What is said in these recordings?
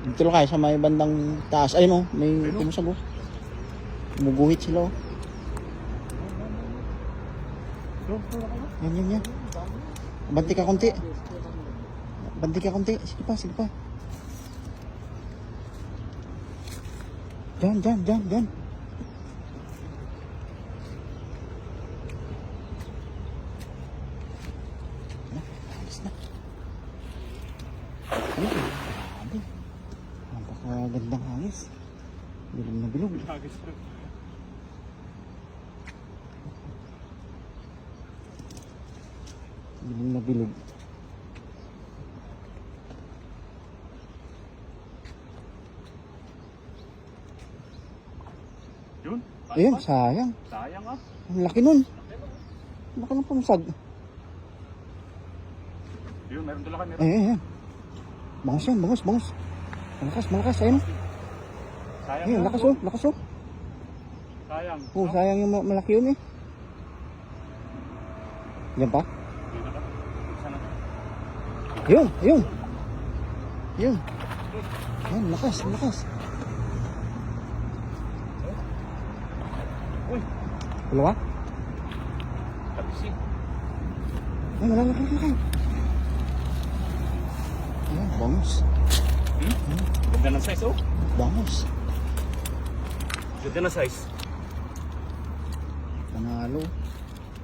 Dito lang kayo sa may bandang taas. Ayun oh, may tumusag oh. Muguhit sila oh. Yan. Banti ka konti. Banti ka konti. Sige pa. Diyan. Alis na. Grabe. Napakagandang hangis. Bilog na bilog. Bilog na bilog. Yun? Ayun, sayang. Sayang ah. Ang laki nun. Laki ng pumusag. Yun, meron doon lang. Ayan. Bangus yan, bangus. Malakas. Ayun. Sayang Ayun, ah. lakas oh. Sayang. Oh, sayang yung malaki yun eh. Yan pa? Dito ka. Sana. Yun. Yan, lakas. Uy, Dalawa? kabisi. Ay, malalaki. Ayan, bangus. Ganda ng size oh. Bangus. Ganda ng size. Panalo.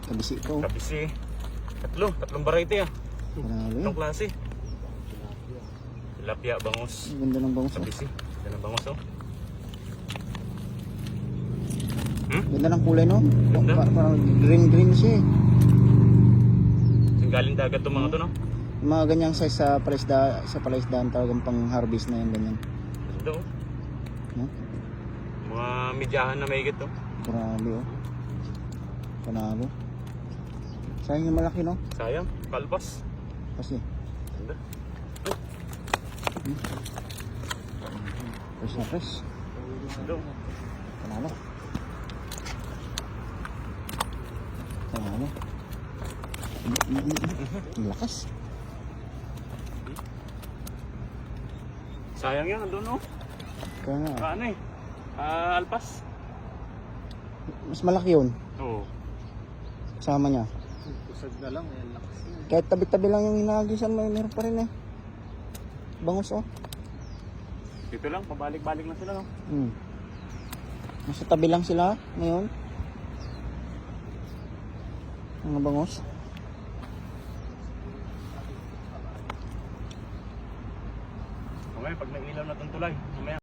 Kabisi ito. Kabisi. Tatlong variety ah. Panalo Tatlong yun. klase. Tilapia, bangus. Ang ganda ng bangus. Oh. Kabisi. Ganda ng bangus oh. Ganda ng kulay no? Ganda. Parang green siya eh. Galing dagat itong mga to no? Yung mga ganyang size sa palaisdaan talagang pang harvest na yan ganyan. Ganda oh. No? Mga medyahan na mahigit to. Grabe oh. Panalo. Sayang yung malaki no? Sayang, kalpas. Kasi Ganda. fresh na fresh. Ganda oh. Panalo. Ang lakas. Sayang yan, andun no? Kaya nga, Ano eh? Alpas. mas malaki yun. Oo. Kasama niya. Pusag na lang, ayan lakas. Kahit tabi-tabi lang yung hinahagisan, meron pa rin eh. Bangus oh. Dito lang, pabalik-balik na sila no? Nasa tabi lang sila ngayon. Mga bangus. Mamaya pag nag-ilaw na itong tulay, mamaya.